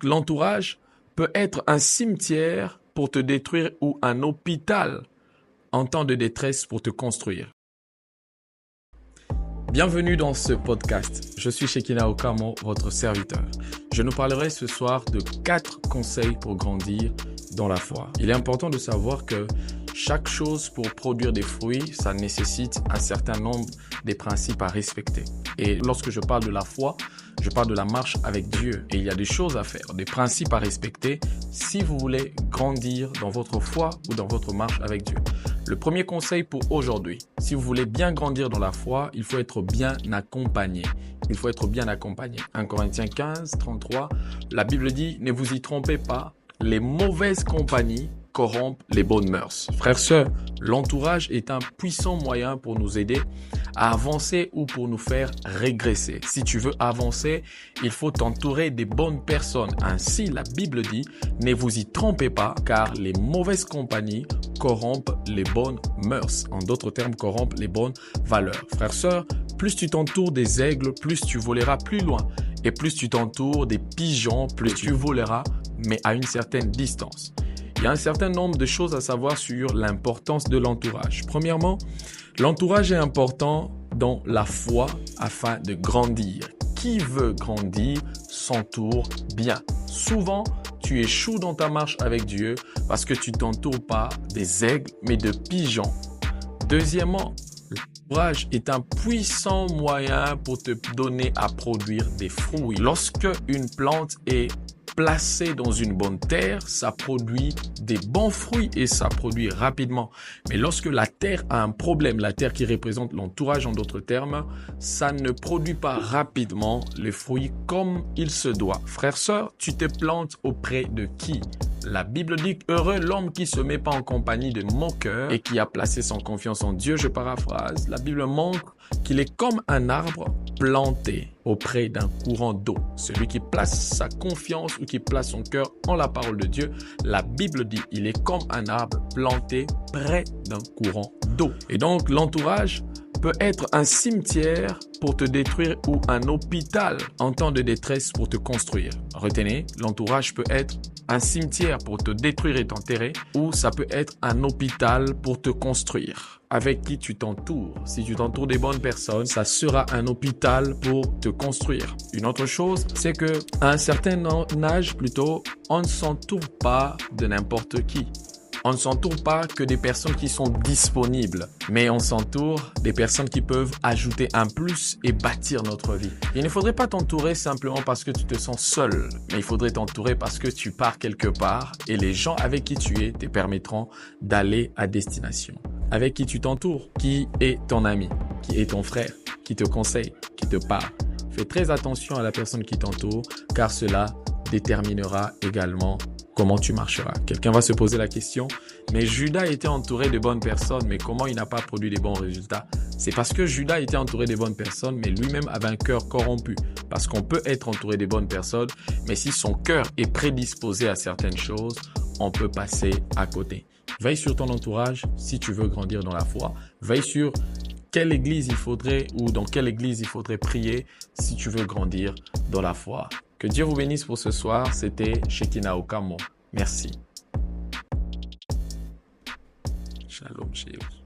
L'entourage peut être un cimetière pour te détruire ou un hôpital en temps de détresse pour te construire. Bienvenue dans ce podcast. Je suis Shekina Okamo, votre serviteur. Je nous parlerai ce soir de 4 conseils pour grandir dans la foi. Il est important de savoir que chaque chose pour produire des fruits, ça nécessite un certain nombre de principes à respecter. Et lorsque je parle de la foi, je parle de la marche avec Dieu. Et il y a des choses à faire, des principes à respecter si vous voulez grandir dans votre foi ou dans votre marche avec Dieu. Le premier conseil pour aujourd'hui, si vous voulez bien grandir dans la foi, il faut être bien accompagné. Il faut être bien accompagné. 1 Corinthiens 15, 33, la Bible dit « Ne vous y trompez pas, les mauvaises compagnies corrompent les bonnes mœurs. » Frères, sœurs, l'entourage est un puissant moyen pour nous aider à avancer ou pour nous faire régresser. Si tu veux avancer, il faut t'entourer des bonnes personnes. Ainsi, la Bible dit « Ne vous y trompez pas, car les mauvaises compagnies corrompent les bonnes mœurs. » En d'autres termes, corrompent les bonnes valeurs. Frères, sœurs, plus tu t'entoures des aigles, plus tu voleras plus loin. Et plus tu t'entoures des pigeons, plus tu voleras, mais à une certaine distance. Il y a un certain nombre de choses à savoir sur l'importance de l'entourage. Premièrement, l'entourage est important dans la foi afin de grandir. Qui veut grandir s'entoure bien. Souvent, tu échoues dans ta marche avec Dieu parce que tu t'entoures pas des aigles, mais de pigeons. Deuxièmement, l'entourage est un puissant moyen pour te donner à produire des fruits. Lorsque une plante est placé dans une bonne terre, ça produit des bons fruits et ça produit rapidement. Mais lorsque la terre a un problème, la terre qui représente l'entourage en d'autres termes, ça ne produit pas rapidement les fruits comme il se doit. Frère, sœur, tu te plantes auprès de qui? La Bible dit « Heureux l'homme qui se met pas en compagnie de moqueurs et qui a placé son confiance en Dieu ». Je paraphrase. La Bible montre qu'il est comme un arbre planté auprès d'un courant d'eau. Celui qui place sa confiance ou qui place son cœur en la parole de Dieu, la Bible dit il est comme un arbre planté près d'un courant d'eau. Et donc l'entourage peut être un cimetière pour te détruire ou un hôpital en temps de détresse pour te construire. Retenez, l'entourage peut être un cimetière pour te détruire et t'enterrer, ou ça peut être un hôpital pour te construire. Avec qui tu t'entoures. Si tu t'entoures des bonnes personnes, ça sera un hôpital pour te construire. Une autre chose, c'est que à un certain âge, on ne s'entoure pas de n'importe qui. On ne s'entoure pas que des personnes qui sont disponibles, mais on s'entoure des personnes qui peuvent ajouter un plus et bâtir notre vie. Il ne faudrait pas t'entourer simplement parce que tu te sens seul, mais il faudrait t'entourer parce que tu pars quelque part et les gens avec qui tu es te permettront d'aller à destination. Avec qui tu t'entoures, qui est ton ami, qui est ton frère, qui te conseille, qui te parle. Fais très attention à la personne qui t'entoure, car cela déterminera également comment tu marcheras. Quelqu'un va se poser la question, mais Judas était entouré de bonnes personnes, mais comment il n'a pas produit de bons résultats? C'est parce que Judas était entouré de bonnes personnes, mais lui-même avait un cœur corrompu. Parce qu'on peut être entouré de bonnes personnes, mais si son cœur est prédisposé à certaines choses, on peut passer à côté. Veille sur ton entourage si tu veux grandir dans la foi. Veille sur quelle église il faudrait ou dans quelle église il faudrait prier si tu veux grandir dans la foi. Que Dieu vous bénisse pour ce soir. C'était Shekina Okamo. Merci. Shalom, chez vous.